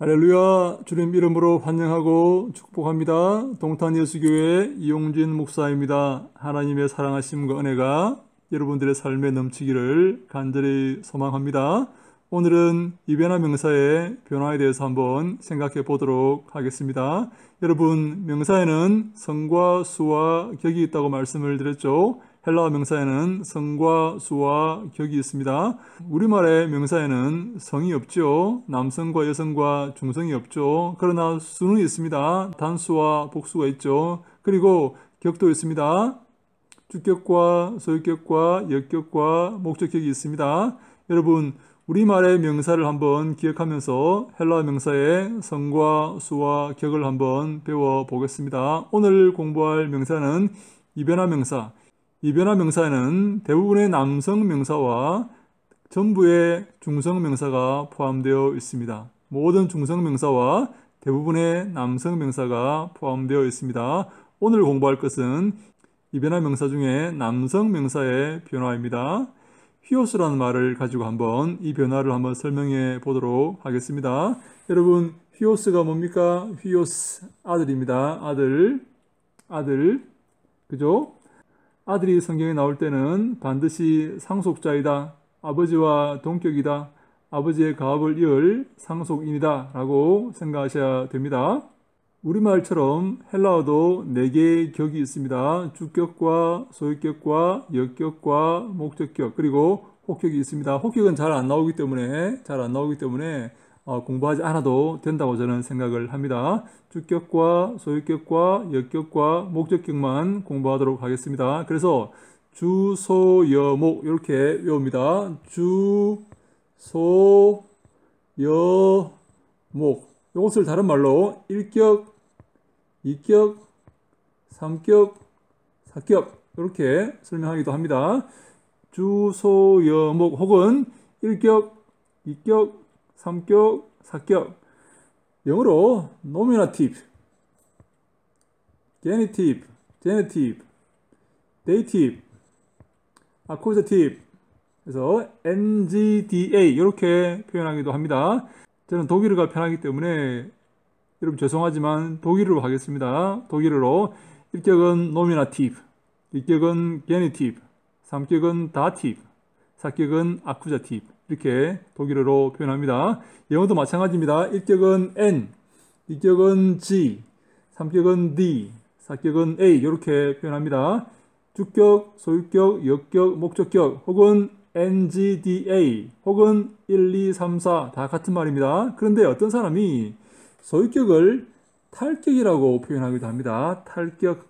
할렐루야, 주님 이름으로 환영하고 축복합니다. 동탄예수교회 이용진 목사입니다. 하나님의 사랑하심과 은혜가 여러분들의 삶에 넘치기를 간절히 소망합니다. 오늘은 이변화 명사의 변화에 대해서 한번 생각해 보도록 하겠습니다. 여러분, 명사에는 성과 수와 격이 있다고 말씀을 드렸죠. 헬라어 명사에는 성과 수와 격이 있습니다. 우리말의 명사에는 성이 없죠. 남성과 여성과 중성이 없죠. 그러나 수는 있습니다. 단수와 복수가 있죠. 그리고 격도 있습니다. 주격과 소유격과 역격과 목적격이 있습니다. 여러분, 우리말의 명사를 한번 기억하면서 헬라어 명사의 성과 수와 격을 한번 배워보겠습니다. 오늘 공부할 명사는 이변화 명사. 이변화 명사에는 대부분의 남성 명사와 전부의 중성 명사가 포함되어 있습니다. 모든 중성 명사와 대부분의 남성 명사가 포함되어 있습니다. 오늘 공부할 것은 이변화 명사 중에 남성 명사의 변화입니다. 휘오스라는 말을 가지고 한번 이 변화를 한번 설명해 보도록 하겠습니다. 여러분, 휘오스가 뭡니까? 휘오스, 아들입니다. 아들, 그죠? 아들이 성경에 나올 때는 반드시 상속자이다. 아버지와 동격이다. 아버지의 가업을 이을 상속인이다. 라고 생각하셔야 됩니다. 우리말처럼 헬라어도 4개의 격이 있습니다. 주격과 소유격과 역격과 목적격 그리고 혹격이 있습니다. 혹격은 잘 안 나오기 때문에 공부하지 않아도 된다고 저는 생각을 합니다. 주격과 소유격과 역격과 목적격만 공부하도록 하겠습니다. 그래서 주, 소, 여, 목 이렇게 외웁니다. 주, 소, 여, 목. 이것을 다른 말로 1격, 2격, 3격, 4격 이렇게 설명하기도 합니다. 주, 소, 여, 목 혹은 1격, 2격, 3격, 4격. 영어로 nominative, genitive, dative, accusative 그래서 NGDA 이렇게 표현하기도 합니다. 저는 독일어가 편하기 때문에 여러분 죄송하지만 독일어로 하겠습니다. 독일어로 1격은 nominative, 2격은 genitive, 3격은 dative, 4격은 accusative 이렇게 독일어로 표현합니다. 영어도 마찬가지입니다. 1격은 N, 2격은 G, 3격은 D, 4격은 A 이렇게 표현합니다. 주격, 소유격, 역격, 목적격 혹은 NGDA 혹은 1, 2, 3, 4 다 같은 말입니다. 그런데 어떤 사람이 소유격을 탈격이라고 표현하기도 합니다. 탈격.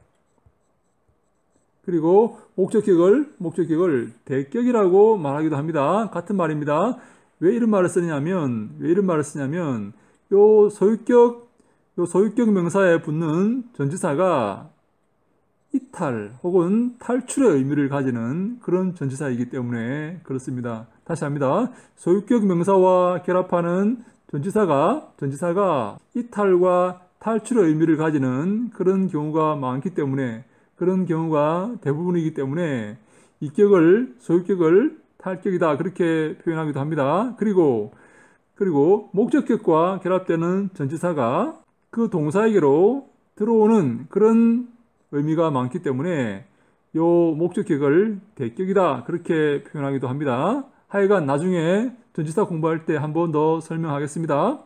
그리고 목적격을 대격이라고 말하기도 합니다. 같은 말입니다. 왜 이런 말을 쓰냐면 요 소유격 명사에 붙는 전치사가 이탈 혹은 탈출의 의미를 가지는 그런 전치사이기 때문에 그렇습니다. 다시 합니다. 소유격 명사와 결합하는 전치사가 이탈과 탈출의 의미를 가지는 그런 경우가 많기 때문에 그런 경우가 대부분이기 때문에 이격을 소유격을 탈격이다 그렇게 표현하기도 합니다. 그리고 목적격과 결합되는 전치사가 그 동사에게로 들어오는 그런 의미가 많기 때문에 요 목적격을 대격이다 그렇게 표현하기도 합니다. 하여간 나중에 전치사 공부할 때 한 번 더 설명하겠습니다.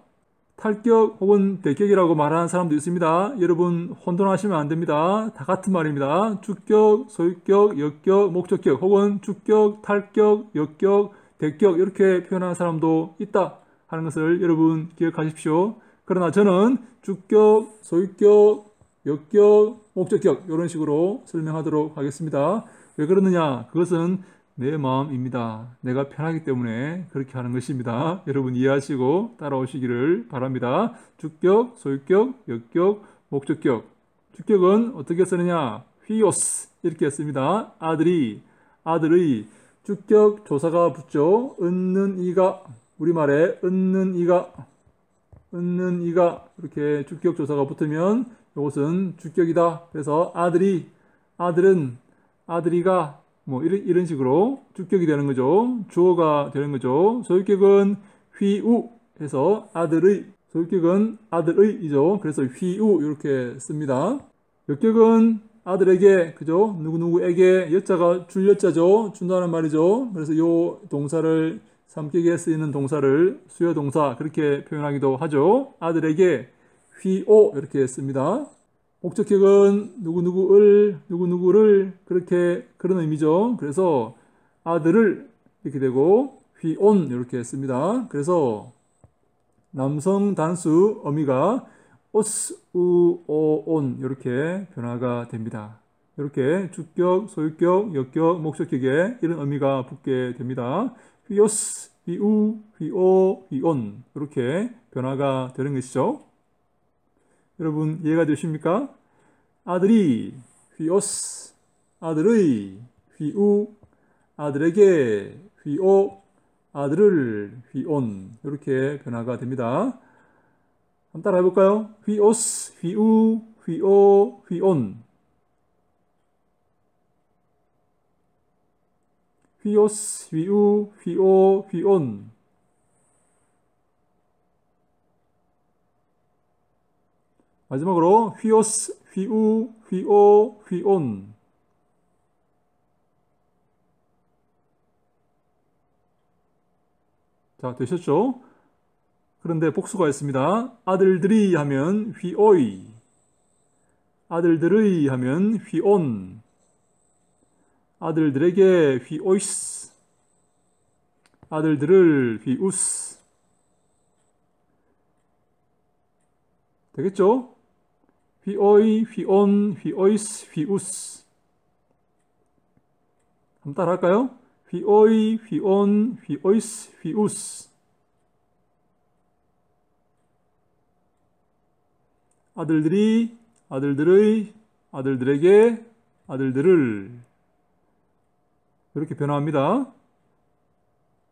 탈격 혹은 대격이라고 말하는 사람도 있습니다. 여러분 혼돈하시면 안 됩니다. 다 같은 말입니다. 주격, 소유격, 역격, 목적격 혹은 주격, 탈격, 역격, 대격 이렇게 표현하는 사람도 있다 하는 것을 여러분 기억하십시오. 그러나 저는 주격, 소유격, 역격, 목적격 이런 식으로 설명하도록 하겠습니다. 왜 그러느냐? 그것은 내 마음입니다. 내가 편하기 때문에 그렇게 하는 것입니다. 여러분 이해하시고 따라오시기를 바랍니다. 주격, 소유격, 역격, 목적격. 주격은 어떻게 쓰느냐? 휘오스 이렇게 씁니다. 아들의 주격 조사가 붙죠. 얻는 이가 우리말에 얻는 이가 이렇게 주격 조사가 붙으면 이것은 주격이다. 그래서 아들은 아들이가 뭐 이런 식으로 주격이 되는 거죠. 주어가 되는 거죠. 소유격은 휘우 해서 아들의 소유격은 아들의이죠. 그래서 휘우 이렇게 씁니다. 역격은 아들에게, 그죠? 누구누구에게, 여자가 줄 여자죠. 준다는 말이죠. 그래서 요 동사를, 삼격에 쓰이는 동사를 수요동사 그렇게 표현하기도 하죠. 아들에게 휘오 이렇게 씁니다. 목적격은 누구누구를 그렇게, 그런 의미죠. 그래서 아들을 이렇게 되고 휘온 이렇게 씁니다. 그래서 남성 단수 어미가 오스, 우, 오, 온 이렇게 변화가 됩니다. 이렇게 주격, 소유격, 역격, 목적격에 이런 의미가 붙게 됩니다. 휘오스, 휘우, 휘오, 휘온 이렇게 변화가 되는 것이죠. 여러분 이해가 되십니까? 아들이 휘오스, 아들의 휘우, 아들에게 휘오, 아들을 휘온 이렇게 변화가 됩니다. 한번 따라 해볼까요? 휘오스, 휘우, 휘오, 휘온. 휘오스, 휘우, 휘오, 휘온. 마지막으로 휘오스, 휘우, 휘오, 휘온. 자, 되셨죠? 그런데 복수가 있습니다. 아들들이 하면 휘오이, 아들들의 하면 휘온, 아들들에게 휘오이스, 아들들을 휘우스. 되겠죠? 휘오이, 휘온, 휘오이스, 휘우스. 한번 따라 할까요? 휘오이, 휘온, 휘오이스, 휘우스. 아들들이, 아들들의, 아들들에게, 아들들을 이렇게 변화합니다.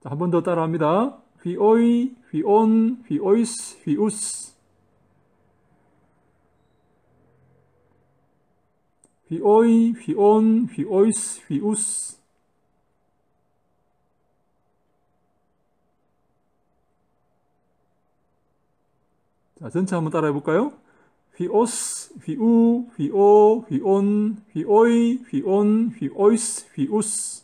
한 번 더 따라합니다. 휘오이, 휘온, 휘오이스, 휘우스. 휘오이, 휘온, 휘오이스, 휘우스. 자, 전체 한번 따라해 볼까요? 휘오스, 휘우, 휘오, 휘온, 휘오이, 휘온, 휘오이스, 휘우스.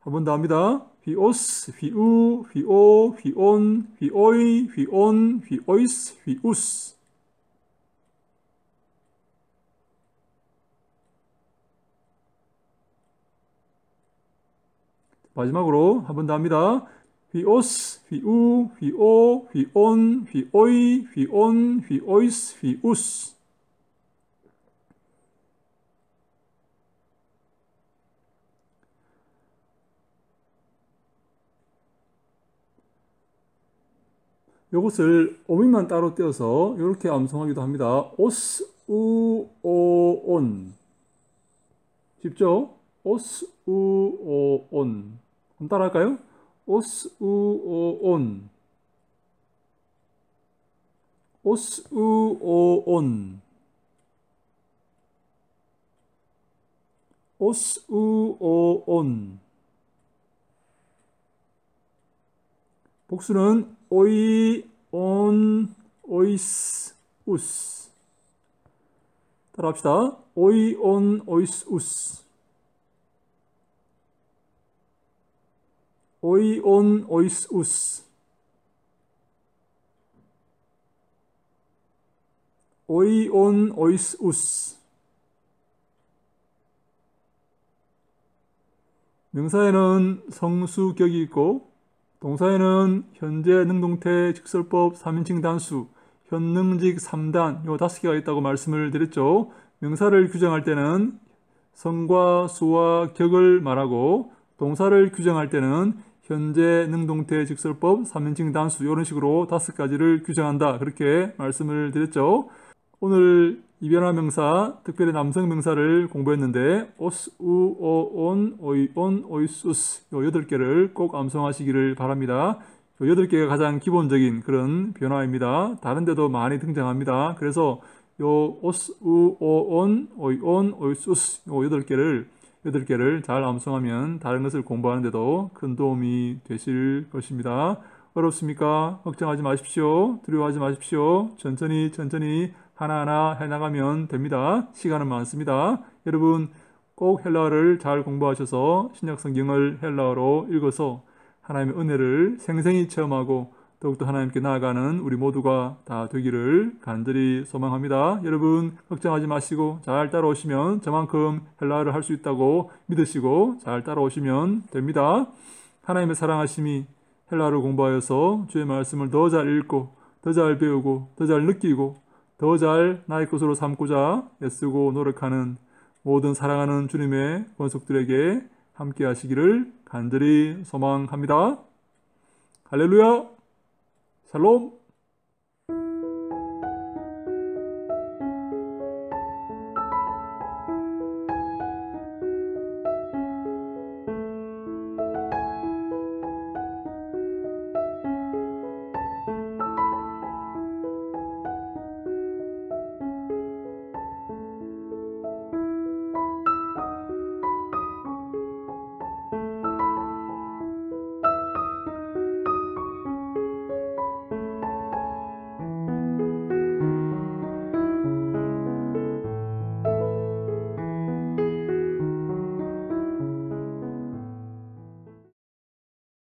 한 번 더 합니다. 휘오스, 휘우, 휘오, 휘온, 휘오이, 휘온, 휘오이스, 휘우스. 마지막으로 한 번 더 합니다. 휘오스, 휘우, 휘오, 휘온, 휘오이, 휘온, 휘오이스, 휘우스. 이것을 어민만 따로 떼어서 이렇게 암송하기도 합니다. 오스, 우, 오, 온. 쉽죠? 오스, 우, 오, 온. 한번 따라 할까요? 오스, 우, 오, 온. 오스, 우, 오, 온. 오스, 우, 오, 온. 복수는 오이, 온, 오이스, 우스. 따라합시다. 오이, 온, 오이스, 우스. 오이, 온, 오이스, 우스. 오이, 온, 오이스, 우스. 명사에는 성수격이 있고 동사에는 현재 능동태 직설법 3인칭 단수, 현능직 3단 요 5개가 있다고 말씀을 드렸죠. 명사를 규정할 때는 성과 수와 격을 말하고 동사를 규정할 때는 현재 능동태 직설법 3인칭 단수 이런 식으로 5가지를 규정한다. 그렇게 말씀을 드렸죠. 오늘 이변화 명사, 특별히 남성 명사를 공부했는데 오스, 우, 오, 온, 오이, 온, 오이수스 요 8개를 꼭 암송하시기를 바랍니다. 요 8개가 가장 기본적인 그런 변화입니다. 다른 데도 많이 등장합니다. 그래서 요 오스, 우, 오, 온, 오이, 온, 오이수스 요 8개를 8개를 잘 암송하면 다른 것을 공부하는데도 큰 도움이 되실 것입니다. 어렵습니까? 걱정하지 마십시오. 두려워하지 마십시오. 천천히 하나하나 해나가면 됩니다. 시간은 많습니다. 여러분 꼭 헬라어를 잘 공부하셔서 신약성경을 헬라어로 읽어서 하나님의 은혜를 생생히 체험하고 더욱더 하나님께 나아가는 우리 모두가 다 되기를 간절히 소망합니다. 여러분 걱정하지 마시고 잘 따라오시면 저만큼 헬라어를 할 수 있다고 믿으시고 잘 따라오시면 됩니다. 하나님의 사랑하심이 헬라어를 공부하여서 주의 말씀을 더 잘 읽고 더 잘 배우고 더 잘 느끼고 더 잘 나의 것으로 삼고자 애쓰고 노력하는 모든 사랑하는 주님의 권속들에게 함께 하시기를 간절히 소망합니다. 할렐루야! 샬롬!